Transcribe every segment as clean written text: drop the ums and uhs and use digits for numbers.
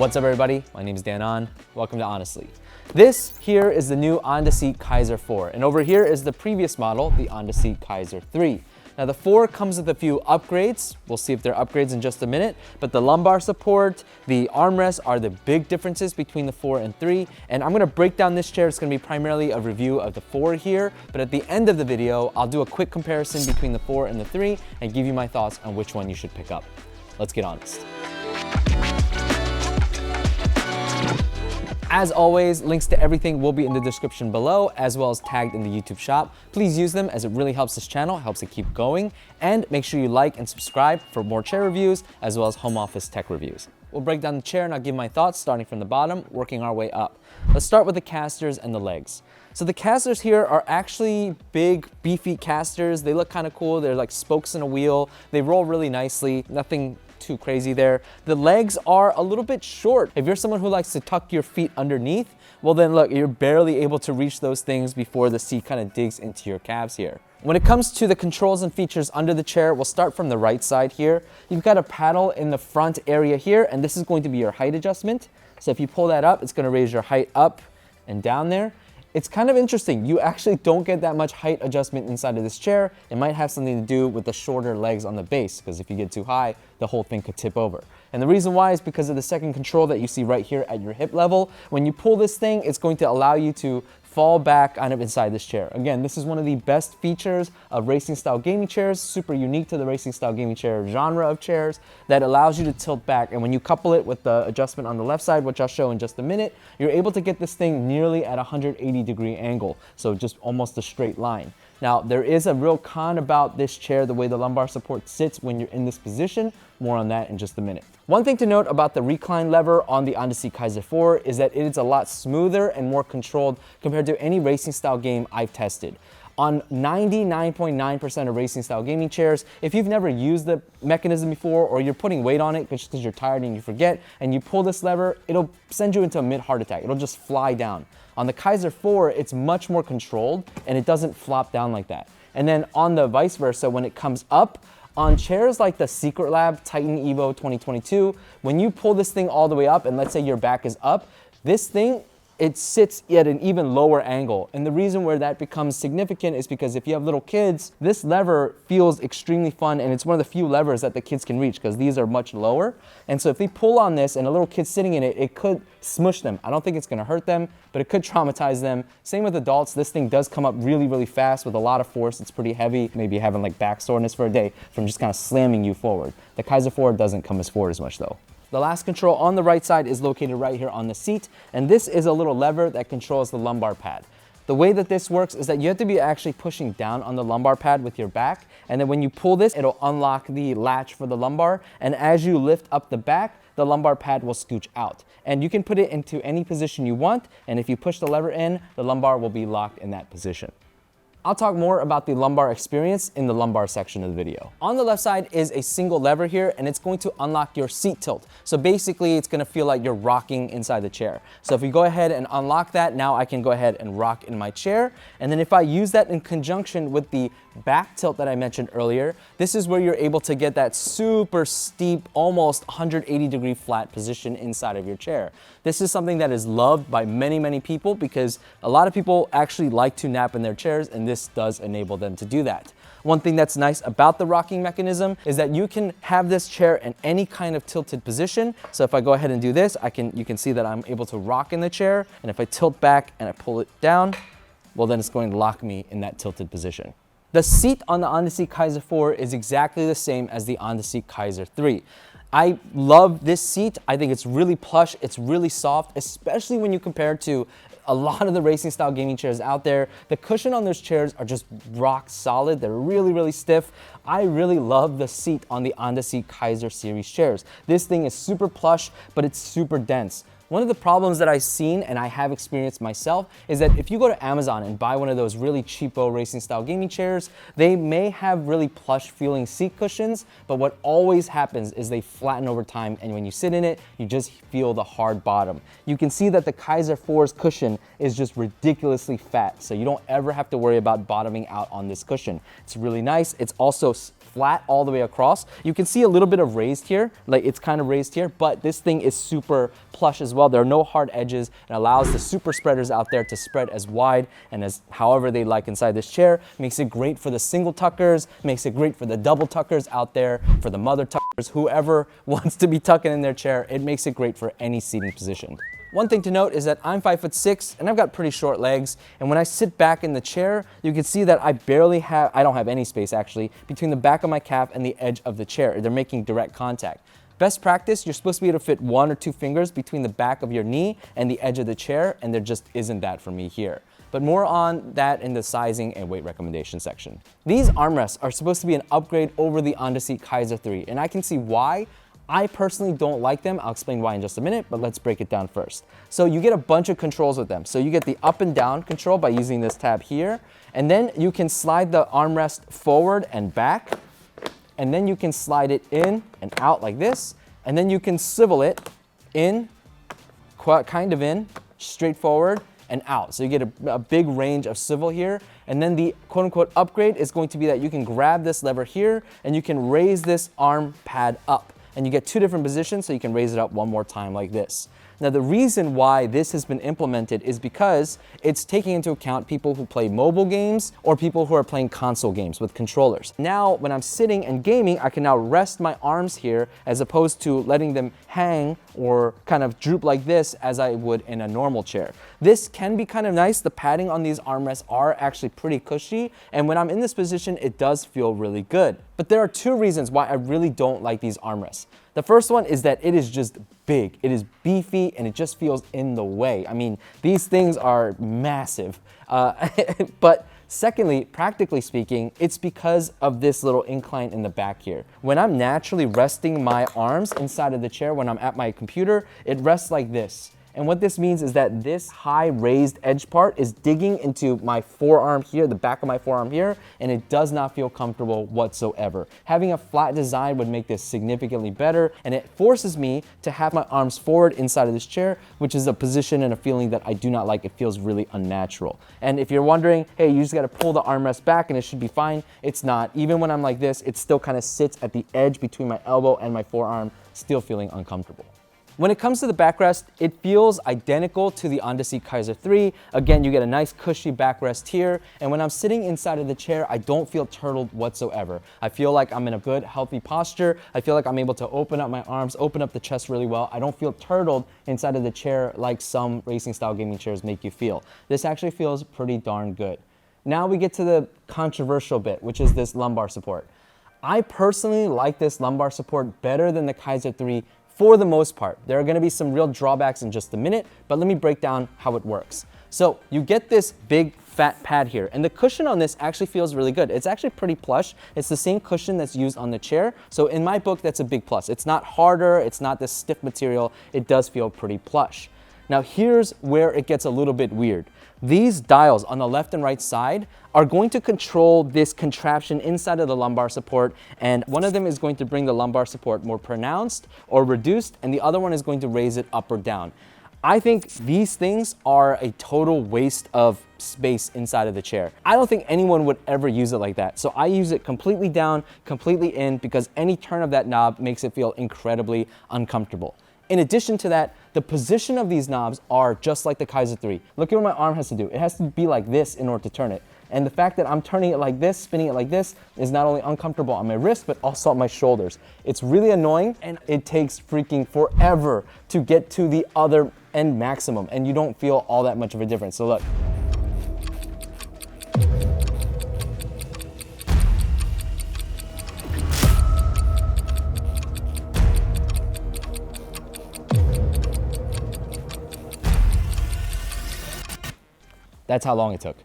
What's up everybody? My name is Dan An. Welcome to Ahnestly. This here is the new Andaseat Kaiser 4, and over here is the previous model, the Andaseat Kaiser 3. Now the 4 comes with a few upgrades. We'll see if they're upgrades in just a minute, but the lumbar support, the armrests are the big differences between the 4 and 3, and I'm gonna break down this chair. It's gonna be primarily a review of the 4 here, but at the end of the video, I'll do a quick comparison between the 4 and the 3 and give you my thoughts on which one you should pick up. Let's get honest. As always, links to everything will be in the description below, as well as tagged in the YouTube shop. Please use them as it really helps this channel, helps it keep going. And make sure you like and subscribe for more chair reviews, as well as home office tech reviews. We'll break down the chair and I'll give my thoughts, starting from the bottom, working our way up. Let's start with the casters and the legs. So the casters here are actually big, beefy casters. They look kind of cool. They're like spokes in a wheel. They roll really nicely. Nothing too crazy there. The legs are a little bit short. If you're someone who likes to tuck your feet underneath, well then look, you're barely able to reach those things before the seat kind of digs into your calves here. When it comes to the controls and features under the chair, we'll start from the right side here. You've got a paddle in the front area here, and this is going to be your height adjustment. So if you pull that up, it's going to raise your height up and down there. It's kind of interesting. You actually don't get that much height adjustment inside of this chair. It might have something to do with the shorter legs on the base, because if you get too high, the whole thing could tip over. And the reason why is because of the second control that you see right here at your hip level. When you pull this thing, it's going to allow you to fall back kind of inside this chair. Again, this is one of the best features of racing style gaming chairs, super unique to the racing style gaming chair genre of chairs, that allows you to tilt back. And when you couple it with the adjustment on the left side, which I'll show in just a minute, you're able to get this thing nearly at a 180-degree angle. So just almost a straight line. Now, there is a real con about this chair, the way the lumbar support sits when you're in this position. More on that in just a minute. One thing to note about the recline lever on the Andaseat Kaiser 4 is that it is a lot smoother and more controlled compared to any racing style game I've tested. On 99.9% of racing style gaming chairs, if you've never used the mechanism before, or you're putting weight on it just because you're tired and you forget, and you pull this lever, it'll send you into a mid-heart attack. It'll just fly down. On the Kaiser 4, it's much more controlled and it doesn't flop down like that. And then on the vice versa, when it comes up, on chairs like the Secret Lab Titan Evo 2022, when you pull this thing all the way up and let's say your back is up, this thing, it sits at an even lower angle. And the reason where that becomes significant is because if you have little kids, this lever feels extremely fun, and it's one of the few levers that the kids can reach because these are much lower. And so if they pull on this and a little kid sitting in it, it could smush them. I don't think it's gonna hurt them, but it could traumatize them. Same with adults. This thing does come up really, really fast with a lot of force. It's pretty heavy. Maybe having like back soreness for a day from just kind of slamming you forward. The Kaiser 4 doesn't come as forward as much though. The last control on the right side is located right here on the seat, and this is a little lever that controls the lumbar pad. The way that this works is that you have to be actually pushing down on the lumbar pad with your back, and then when you pull this, it'll unlock the latch for the lumbar, and as you lift up the back, the lumbar pad will scooch out. And you can put it into any position you want, and if you push the lever in, the lumbar will be locked in that position. I'll talk more about the lumbar experience in the lumbar section of the video. On the left side is a single lever here, and it's going to unlock your seat tilt. So basically, it's gonna feel like you're rocking inside the chair. So if you go ahead and unlock that, now I can go ahead and rock in my chair. And then if I use that in conjunction with the back tilt that I mentioned earlier, this is where you're able to get that super steep, almost 180-degree flat position inside of your chair. This is something that is loved by many, many people because a lot of people actually like to nap in their chairs, and this does enable them to do that. One thing that's nice about the rocking mechanism is that you can have this chair in any kind of tilted position. So if I go ahead and do this, you can see that I'm able to rock in the chair, and if I tilt back and I pull it down, well then it's going to lock me in that tilted position. The seat on the Andaseat Kaiser 4 is exactly the same as the Andaseat Kaiser 3. I love this seat. I think it's really plush, it's really soft, especially when you compare it to a lot of the racing style gaming chairs out there. The cushion on those chairs are just rock solid. They're really, really stiff. I really love the seat on the Andaseat Kaiser series chairs. This thing is super plush, but it's super dense. One of the problems that I've seen and I have experienced myself is that if you go to Amazon and buy one of those really cheapo racing style gaming chairs, they may have really plush feeling seat cushions, but what always happens is they flatten over time, and when you sit in it, you just feel the hard bottom. You can see that the Kaiser 4's cushion is just ridiculously fat, so you don't ever have to worry about bottoming out on this cushion. It's really nice. It's also flat all the way across. You can see a little bit of raised here, like it's kind of raised here, but this thing is super plush as well. There are no hard edges. It allows the super spreaders out there to spread as wide and as however they like inside this chair. Makes it great for the single tuckers, makes it great for the double tuckers out there, for the mother tuckers, whoever wants to be tucking in their chair. It makes it great for any seating position. One thing to note is that I'm 5'6" and I've got pretty short legs, and when I sit back in the chair, you can see that I don't have any space actually between the back of my calf and the edge of the chair. They're making direct contact. Best practice, you're supposed to be able to fit 1 or 2 fingers between the back of your knee and the edge of the chair, and there just isn't that for me here. But more on that in the sizing and weight recommendation section. These armrests are supposed to be an upgrade over the Andaseat Kaiser 3, and I can see why. I personally don't like them. I'll explain why in just a minute, but let's break it down first. So you get a bunch of controls with them. So you get the up and down control by using this tab here, and then you can slide the armrest forward and back, and then you can slide it in and out like this, and then you can swivel it in, kind of in, straight forward, and out. So you get a big range of swivel here. And then the quote unquote upgrade is going to be that you can grab this lever here and you can raise this arm pad up. And you get 2 different positions, so you can raise it up one more time like this. Now, the reason why this has been implemented is because it's taking into account people who play mobile games or people who are playing console games with controllers. Now, when I'm sitting and gaming, I can now rest my arms here as opposed to letting them hang or kind of droop like this as I would in a normal chair. This can be kind of nice. The padding on these armrests are actually pretty cushy, and when I'm in this position, it does feel really good. But there are 2 reasons why I really don't like these armrests. The first one is that it is just big, it is beefy, and it just feels in the way. I mean, these things are massive. But secondly, practically speaking, it's because of this little incline in the back here. When I'm naturally resting my arms inside of the chair, when I'm at my computer, it rests like this. And what this means is that this high raised edge part is digging into my forearm here, the back of my forearm here, and it does not feel comfortable whatsoever. Having a flat design would make this significantly better, and it forces me to have my arms forward inside of this chair, which is a position and a feeling that I do not like. It feels really unnatural. And if you're wondering, hey, you just gotta pull the armrest back and it should be fine, it's not. Even when I'm like this, it still kind of sits at the edge between my elbow and my forearm, still feeling uncomfortable. When it comes to the backrest, it feels identical to the Andaseat Kaiser 3. Again, you get a nice cushy backrest here, and when I'm sitting inside of the chair, I don't feel turtled whatsoever. I feel like I'm in a good, healthy posture. I feel like I'm able to open up my arms, open up the chest really well. I don't feel turtled inside of the chair like some racing style gaming chairs make you feel. This actually feels pretty darn good. Now we get to the controversial bit, which is this lumbar support. I personally like this lumbar support better than the Kaiser 3 for the most part. There are gonna be some real drawbacks in just a minute, but let me break down how it works. So you get this big fat pad here, and the cushion on this actually feels really good. It's actually pretty plush. It's the same cushion that's used on the chair. So in my book, that's a big plus. It's not harder, it's not this stiff material. It does feel pretty plush. Now here's where it gets a little bit weird. These dials on the left and right side are going to control this contraption inside of the lumbar support, and one of them is going to bring the lumbar support more pronounced or reduced, and the other one is going to raise it up or down. I think these things are a total waste of space inside of the chair. I don't think anyone would ever use it like that. So I use it completely down, completely in, because any turn of that knob makes it feel incredibly uncomfortable. In addition to that, the position of these knobs are just like the Kaiser 3. Look at what my arm has to do. It has to be like this in order to turn it. And the fact that I'm turning it like this, spinning it like this, is not only uncomfortable on my wrist, but also on my shoulders. It's really annoying, and it takes freaking forever to get to the other end maximum, and you don't feel all that much of a difference. So look. That's how long it took.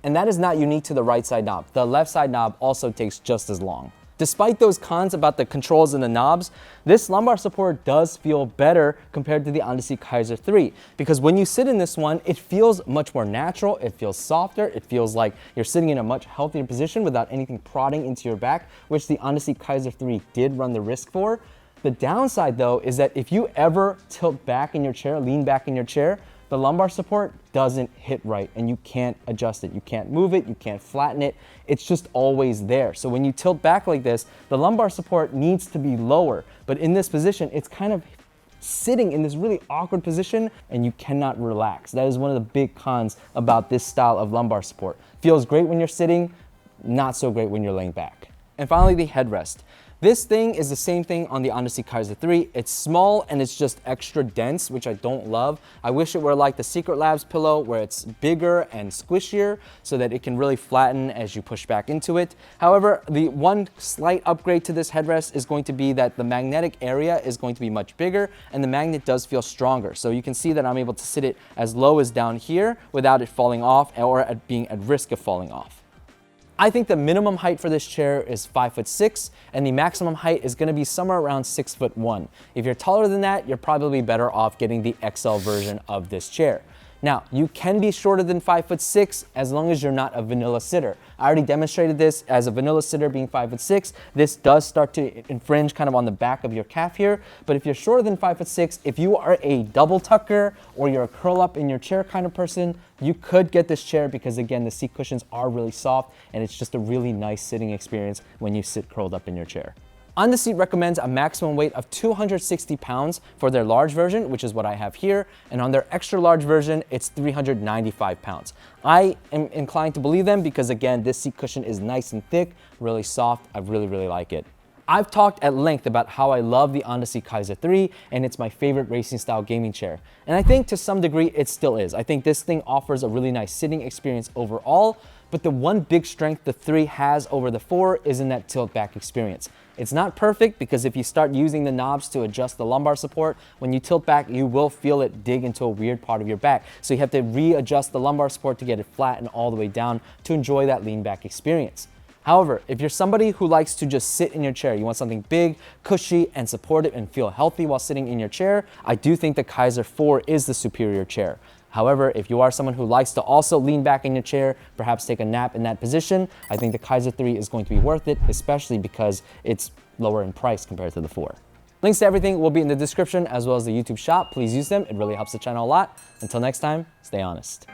And that is not unique to the right side knob. The left side knob also takes just as long. Despite those cons about the controls and the knobs, this lumbar support does feel better compared to the Andaseat Kaiser 3, because when you sit in this one, it feels much more natural, it feels softer, it feels like you're sitting in a much healthier position without anything prodding into your back, which the Andaseat Kaiser 3 did run the risk for. The downside though is that if you ever tilt back in your chair, lean back in your chair, the lumbar support doesn't hit right and you can't adjust it. You can't move it, you can't flatten it. It's just always there. So when you tilt back like this, the lumbar support needs to be lower. But in this position, it's kind of sitting in this really awkward position and you cannot relax. That is one of the big cons about this style of lumbar support. Feels great when you're sitting, not so great when you're laying back. And finally, the headrest. This thing is the same thing on the Andaseat Kaiser 3. It's small and it's just extra dense, which I don't love. I wish it were like the Secret Labs pillow where it's bigger and squishier so that it can really flatten as you push back into it. However, the one slight upgrade to this headrest is going to be that the magnetic area is going to be much bigger and the magnet does feel stronger. So you can see that I'm able to sit it as low as down here without it falling off or being at risk of falling off. I think the minimum height for this chair is 5'6", and the maximum height is gonna be somewhere around 6'1". If you're taller than that, you're probably better off getting the XL version of this chair. Now, you can be shorter than 5'6" as long as you're not a vanilla sitter. I already demonstrated this as a vanilla sitter being 5'6". This does start to infringe kind of on the back of your calf here, but if you're shorter than 5'6", if you are a double tucker or you're a curl up in your chair kind of person, you could get this chair because again, the seat cushions are really soft and it's just a really nice sitting experience when you sit curled up in your chair. Andaseat recommends a maximum weight of 260 pounds for their large version, which is what I have here, and on their extra large version, it's 395 pounds. I am inclined to believe them because again, this seat cushion is nice and thick, really soft. I really like it. I've talked at length about how I love the Andaseat Kaiser 3 and it's my favorite racing style gaming chair. And I think to some degree it still is. I think this thing offers a really nice sitting experience overall, but the one big strength the 3 has over the 4 is in that tilt back experience. It's not perfect because if you start using the knobs to adjust the lumbar support, when you tilt back, you will feel it dig into a weird part of your back. So you have to readjust the lumbar support to get it flat and all the way down to enjoy that lean back experience. However, if you're somebody who likes to just sit in your chair, you want something big, cushy, and supportive and feel healthy while sitting in your chair, I do think the Kaiser 4 is the superior chair. However, if you are someone who likes to also lean back in your chair, perhaps take a nap in that position, I think the Kaiser 3 is going to be worth it, especially because it's lower in price compared to the 4. Links to everything will be in the description as well as the YouTube shop. Please use them. It really helps the channel a lot. Until next time, stay honest.